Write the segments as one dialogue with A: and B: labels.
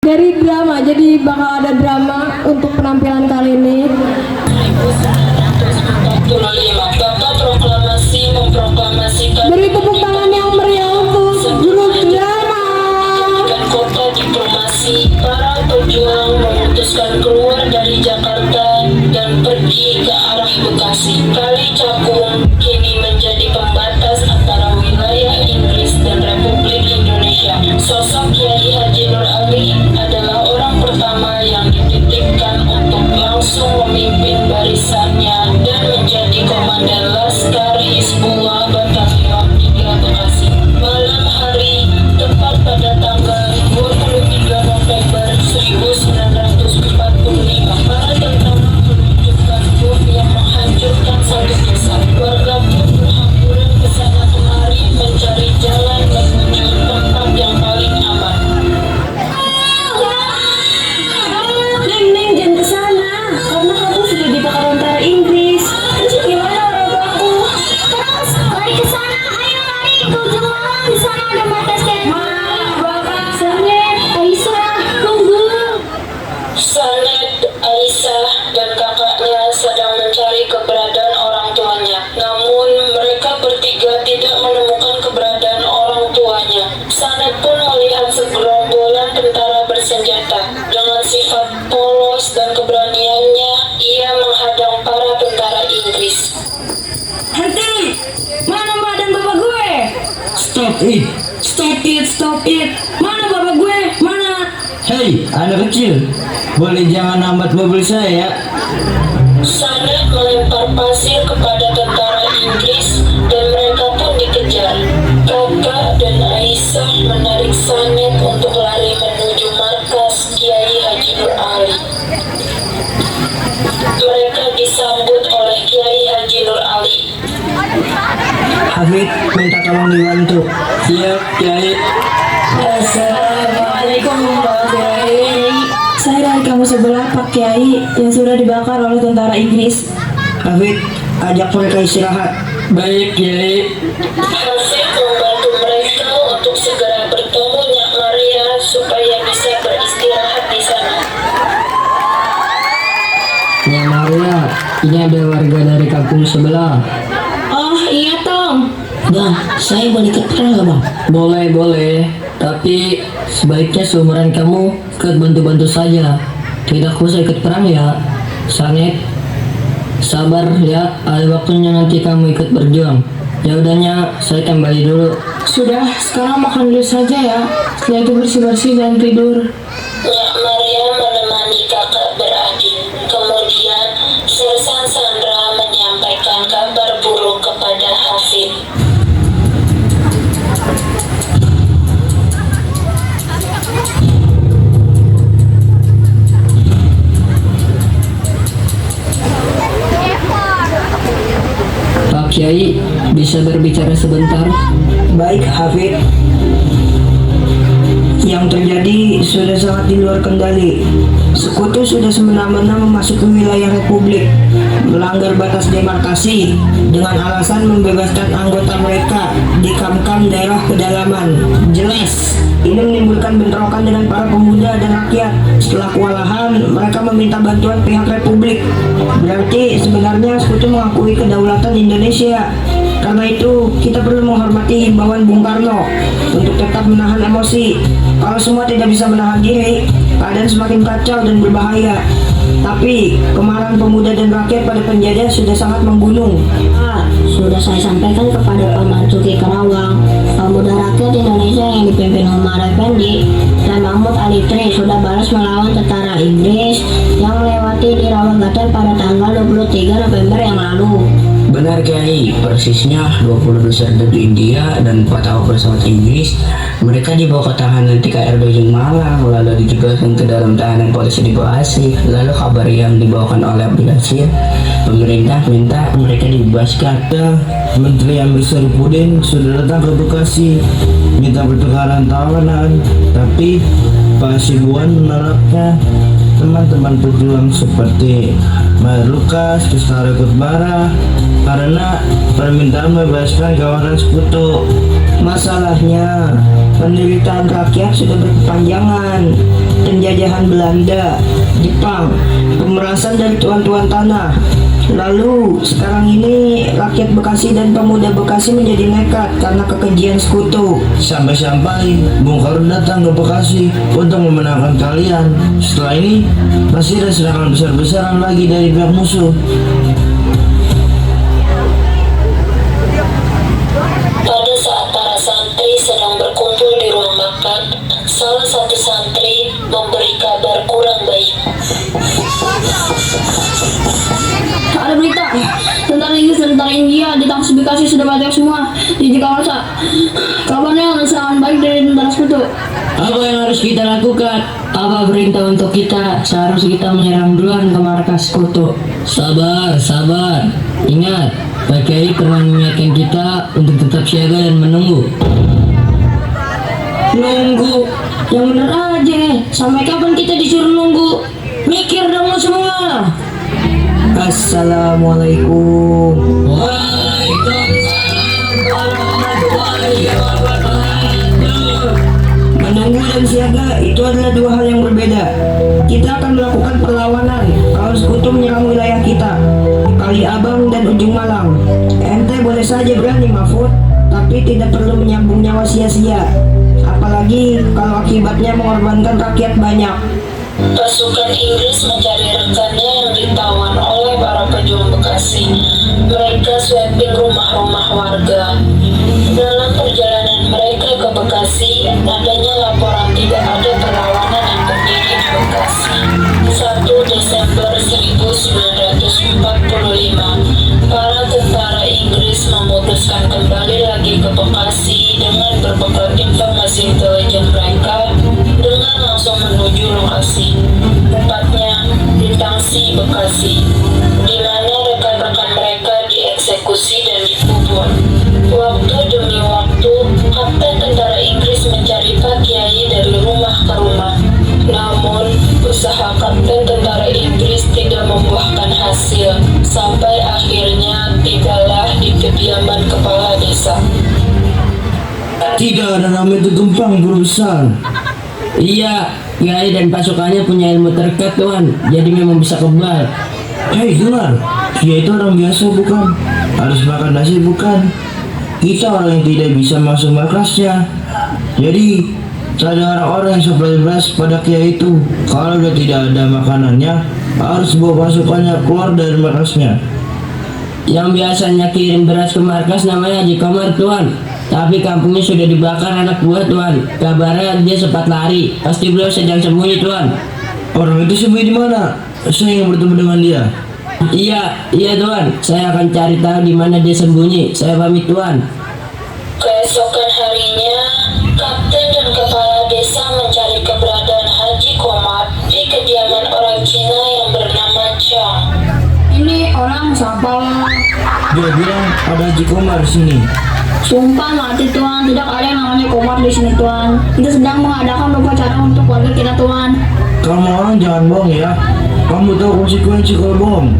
A: dari drama, jadi bakal ada drama untuk penampilan kali ini.
B: 1945, Bapak Proklamasi memproklamasikan
A: Beri tepuk tangan yang meriah untuk grup drama.
B: dan kota diplomasi. Para pejuang memutuskan keluar dari Jakarta dan pergi ke arah Bekasi. Kali Cakung kini menjadi pembatas antara wilayah Inggris dan Republik Indonesia. Sosok Kiai Haji Nur Ali adalah orang pertama yang dititipkan untuk langsung memimpin barisannya dan menjadi komandan Laskar Hizbullah Batalion 3 Bekasi. Malam hari, tepat pada tanggal 23 November 1945, para tentara meluncurkan bom yang menghancurkan satu desa. Warga pun berhamburan ke sana kemari mencari jalan menuju tempat yang paling aman.
C: Neng, jangan ke sana, karena kamu sudah dibakar tentara Inggris. Terus gimana orang aku? Terus lari ke sana, ayo lari ke jemaah. Di sana ada markas Bapak. Sanet, Aisyah, tunggu.
B: Sanet, Aisyah, dan kakaknya sedang mencari keberadaan orang tuanya. Namun mereka bertiga tidak menemukan keberadaan orang tuanya. Sanet pun melihat segerombolan tentara bersenjata. Dengan sifat polos dan keberaniannya, ia menghadang para tentara Inggris.
C: Henti! Mana badan bapak gue?
D: Stop it!
C: Stop it, stop it. Mana bapak gue? Mana?
D: Hei, anak kecil, boleh jangan lambat mobil saya ya?
B: Sanet melempar pasir kepada tentara Inggris dan mereka pun dikejar. Kakak dan Aisyah menarik Sanet untuk lari menuju markas Kiai Haji Nur Ali. Mereka disambut oleh Kiai Haji Nur Ali.
D: Hafid, minta tolong dibantu. Siap, Kiai.
C: Assalamualaikum Pak Kiai. Saya dari kampus sebelah Pak Kiai yang sudah dibakar oleh tentara Inggris.
D: Hafid, ajak mereka istirahat. Baik, Kiai.
B: Hafid membantu mereka untuk segera bertemu Nyak Maria supaya bisa beristirahat di sana.
D: Nyak Maria, ini ada warga dari kampung sebelah.
C: Oh iya Tom.
D: Bang, saya boleh ikut perang gak bang? Boleh, boleh. Tapi sebaiknya seumuran kamu ikut bantu-bantu saja. Tidak usah ikut perang ya. Sanet, sabar ya. Ada waktunya nanti kamu ikut berjuang. Ya udahnya, saya kembali dulu.
C: Sudah, sekarang makan dulu saja ya. Setelah itu bersih-bersih dan tidur.
B: Nyak Maria menemani kakak beradik. Kemudian Sersan Sandra menyampaikan kabar buruk kepada Hafid.
D: Pak Kiai, bisa berbicara sebentar? Baik, Hafid. Yang terjadi sudah sangat di luar kendali. Sekutu sudah semena-mena memasuki wilayah Republik, melanggar batas demarkasi dengan alasan membebaskan anggota mereka di kam-kam daerah pedalaman. Jelas, ini menimbulkan bentrokan dengan para pemuda dan rakyat. Setelah kewalahan, mereka meminta bantuan pihak Republik. Berarti sebenarnya sekutu mengakui kedaulatan Indonesia. Karena itu, kita perlu menghormati himbauan Bung Karno untuk tetap menahan emosi. Kalau semua tidak bisa menahan diri, keadaan semakin kacau dan berbahaya. Tapi, kemarahan pemuda dan rakyat pada penjajah sudah sangat menggunung.
E: Sudah saya sampaikan kepada Pak Marzuki Karawang, pemuda rakyat Indonesia yang dipimpin Umar Effendi dan Mahmud Ali Tri sudah balas melawan tentara Inggris yang melewati di Rawagatan pada tanggal 23 November yang lalu.
D: Benar Kiai, persisnya 20 serdadu India dan 4 awak pesawat Inggris. Mereka dibawa ke tahanan TKR Dojong Malang, lalu dijebloskan ke dalam tahanan polisi di Bekasi. Lalu kabar yang dibawakan oleh Abdul Hasil, pemerintah minta mereka dibebaskan. Menteri Amir Syarifudin sudah datang ke Bekasi, minta pertukaran tawanan, tapi Pak Hasibuan menolaknya.
F: teman-teman pejuang seperti Mayor Lukas, Tustara Kutbara karena permintaan membebaskan kawanan sekutu.
D: Masalahnya, penderitaan rakyat sudah berkepanjangan. Penjajahan Belanda, Jepang, pemerasan dari tuan-tuan tanah. Lalu, sekarang ini rakyat Bekasi dan pemuda Bekasi menjadi nekat karena kekejian sekutu.
F: Sampai-sampai Bung Karno datang ke Bekasi untuk memenangkan kalian. Setelah ini, pasti ada serangan besar-besaran lagi dari pihak musuh.
B: Pada saat para santri sedang berkumpul di ruang makan, salah satu santri memberi kabar kurang baik.
C: Ada berita, tentara Inggris dan tentara India ditangkap Bekasi sudah mati semua di Jakarta. Kabarnya ada serangan baik dari tentara sekutu.
G: Apa yang harus kita lakukan? Apa perintah untuk kita? Seharusnya kita menyerang duluan ke markas sekutu. Sabar, sabar. Ingat, Pak Kiai pernah mengingatkan kita untuk tetap siaga dan menunggu.
D: Nunggu? Yang bener aja. Sampai kapan kita disuruh nunggu? Mikir dong lo semua. Assalamualaikum. Menunggu dan siaga itu adalah dua hal yang berbeda. Kita akan melakukan perlawanan kalau sekutu menyerang wilayah kita, Kali Abang dan Ujung Malang. Ente boleh saja berani Mahfud, tapi tidak perlu menyambung nyawa sia-sia. Apalagi kalau akibatnya mengorbankan rakyat banyak.
B: Pasukan Inggris mencari rekannya yang ditawan oleh para pejuang Bekasi. Mereka sweeping rumah-rumah warga. Dalam perjalanan mereka ke Bekasi, adanya laporan tidak ada perlawanan yang berdiri di Bekasi. 1 Desember 1945, para tentara Inggris memutuskan kembali lagi ke Bekasi dengan berbekal informasi intelijen mereka dengan langsung menuju lokasi, tepatnya di Tangsi, Bekasi, di mana rekan-rekan mereka dieksekusi dan dikubur. Waktu demi waktu, kapten tentara Inggris mencari Pak Kiai dari rumah ke rumah. Namun, usaha kapten tentara Inggris tidak membuahkan hasil, sampai akhirnya tibalah di kediaman kepala desa.
F: Tidak ada nama itu Gempang berurusan.
G: Iya, Kiai dan pasukannya punya ilmu terdekat Tuan, jadi memang bisa kebal.
F: Hei dengar, dia itu orang biasa bukan? Harus makan nasi bukan? Kita orang yang tidak bisa masuk markasnya. Jadi, ada orang-orang yang supply beras pada Kiai itu. Kalau dia tidak ada makanannya, harus bawa pasukannya keluar dari markasnya.
G: Yang biasanya kirim beras ke markas namanya Haji Komar Tuan. Tapi kampungnya sudah dibakar anak buah Tuan. Kabarnya dia sempat lari. Pasti beliau sedang sembunyi Tuan.
F: Orang itu sembunyi di mana? Saya ingin bertemu dengan dia.
G: Iya Tuan. Saya akan cari tahu di mana dia sembunyi. Saya pamit Tuan.
B: Keesokan harinya, kapten dan kepala desa mencari keberadaan Haji Komar di kediaman orang Cina yang bernama Chong.
C: Ini orang siapa?
F: Dia bilang ada Haji Komar di sini.
C: Sumpah mati Tuan, tidak ada yang namanya Komar di sini Tuan. Kita sedang mengadakan upacara untuk warga kita Tuan.
F: Kamu orang jangan bohong ya. Kamu tahu konsekuensi kalau bohong.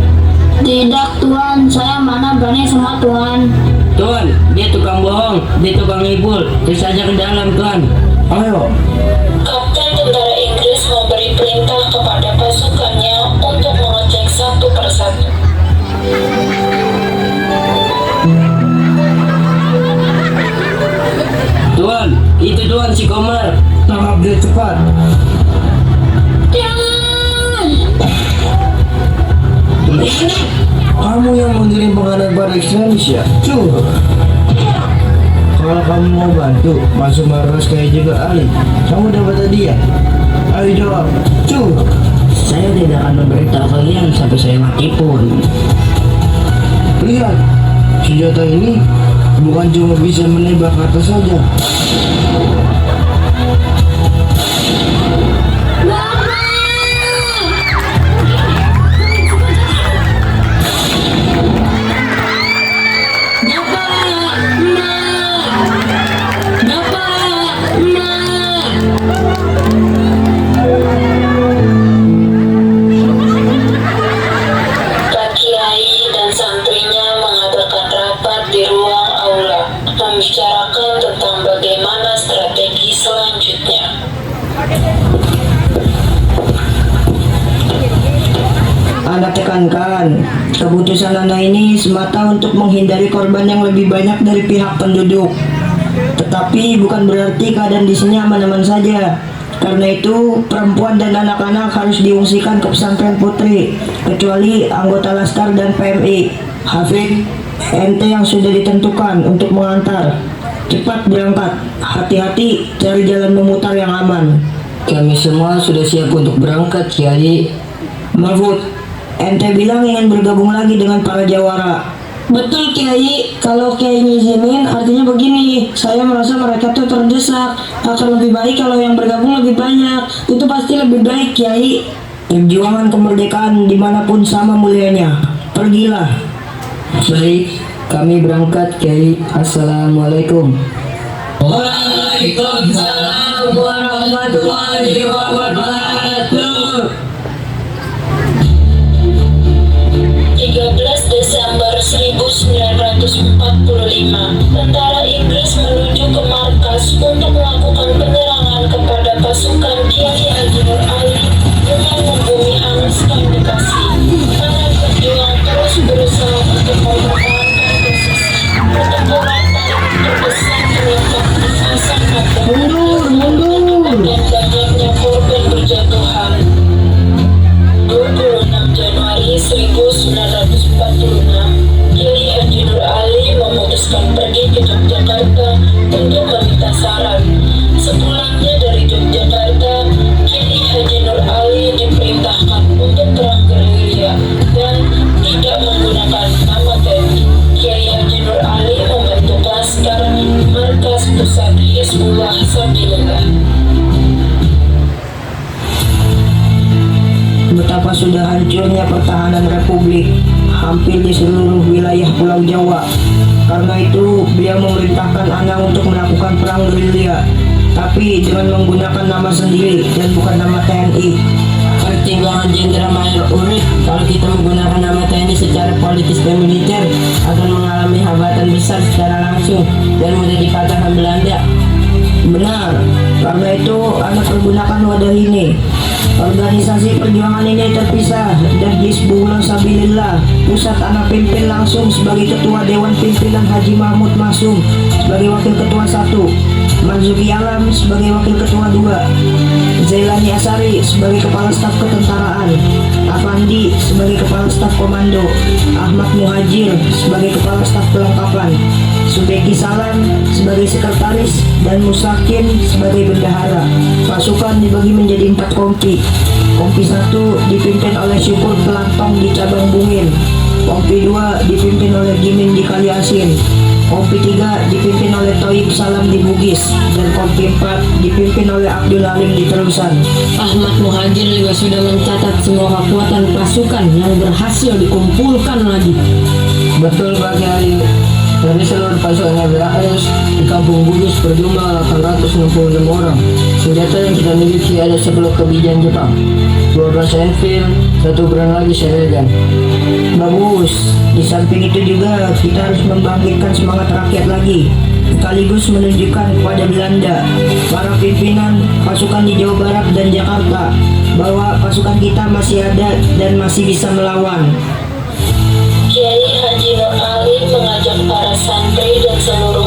C: Tidak Tuan, saya mana berani sama Tuan.
G: Tuan, dia tukang bohong. Dia tukang ngibul. Terus saja ke dalam Tuan.
F: Ayo.
B: Kapten tentara Inggris memberi perintah kepada pasukannya untuk mengecek satu persatu.
G: Tuan, itu Tuan si Komar.
F: Tangkap dia cepat. Kamu yang mengirim penganan pada ekstremis ya? Cuh. Kalau kamu mau bantu masuk markas kayak juga Ali, kamu dapat hadiah. Ayo jawab. Cuh.
G: Saya tidak akan memberitahu kalian sampai saya mati pun.
F: Lihat, senjata ini bukan cuma bisa menembak kata saja.
D: Anda tekankan, keputusan Anda ini semata untuk menghindari korban yang lebih banyak dari pihak penduduk. Tetapi bukan berarti keadaan di sini aman-aman saja. Karena itu, perempuan dan anak-anak harus diungsikan ke pesantren putri, kecuali anggota Laskar dan PMI. Hafid, ente yang sudah ditentukan untuk mengantar. Cepat berangkat, hati-hati cari jalan memutar yang aman.
G: Kami semua sudah siap untuk berangkat, Kiai.
D: Mahfud, ente bilang ingin bergabung lagi dengan para jawara.
A: Betul Kiai, kalau Kiai ngizinin artinya begini, saya merasa mereka tuh terdesak, akan lebih baik kalau yang bergabung lebih banyak, itu pasti lebih baik Kiai.
D: Perjuangan kemerdekaan dimanapun sama mulianya. Pergilah.
G: Baik, kami berangkat, Kiai. Assalamualaikum.
F: Waalaikumsalam warahmatullahi wabarakatuh.
B: 13 Desember 1945, tentara Inggris menuju ke markas untuk melakukan penyerangan kepada pasukan Kiai Haji Nur Ali dengan membumi hanguskan Bekasi. Para pejuang terus berusaha untuk mempertahankan posisi. Pertempuran paling terbesar terletak di Sasan dan banyaknya korban berjatuhan. 26 Januari 1946, Kiai Haji Nur Ali memutuskan pergi ke Yogyakarta untuk meminta saran. Sepulangnya dari Yogyakarta, Kiai Haji Nur Ali diperintahkan untuk perang gerilya dan tidak menggunakan nama TNI. Kiai Haji Nur Ali membentuk Laskar, markas pusat Hizbullah Sabilillah.
D: Betapa sudah hancurnya pertahanan Republik hampir di seluruh wilayah Pulau Jawa. Karena itu, beliau memerintahkan Anang untuk melakukan perang gerilya, tapi dengan menggunakan nama sendiri dan bukan nama TNI.
G: Pertimbangan Jenderal Mayor Urip, kalau kita menggunakan nama TNI secara politis dan militer akan mengalami hambatan besar secara langsung dan mudah dipatahkan Belanda.
D: Benar, karena itu Anda pergunakan wadah ini. Organisasi perjuangan ini terpisah dan Hizbullah Sabilillah pusat Anda pimpin langsung sebagai Ketua Dewan Pimpinan Haji Mahmud Masum sebagai Wakil Ketua 1, Marzuki Alam sebagai Wakil Ketua 2, Zailani Asari sebagai Kepala Staf Ketentaraan, Afandi sebagai Kepala Staf Komando, Ahmad Muhajir sebagai Kepala Staf Perlengkapan, Subeki Salam sebagai Sekretaris, dan Musakin sebagai Bendahara. Pasukan dibagi menjadi 4 kompi. Kompi 1 dipimpin oleh Syukur Pelantong di Cabang Bungin. Kompi 2 dipimpin oleh Gimin di Kali Asin. Kompi 3 dipimpin oleh Toib Salam di Bugis. Dan Kompi 4 dipimpin oleh Abdul Halim di Terusan.
A: Ahmad Muhajir juga sudah mencatat semua kekuatan pasukan yang berhasil dikumpulkan lagi.
G: Betul Pak Kiai. Dari seluruh pasukan Abrahamus di Kampung Bugis berjumlah 866 orang. Senjata yang kita miliki ada 10 kebijakan Jepang, 12 Enfield, 1 brand lagi Sheridan.
D: Bagus. Di samping itu juga kita harus membangkitkan semangat rakyat lagi, sekaligus menunjukkan kepada Belanda, para pimpinan pasukan di Jawa Barat dan Jakarta, bahwa pasukan kita masih ada dan masih bisa melawan.
B: Kiai Haji Nur Ali mengajak para santri dan seluruh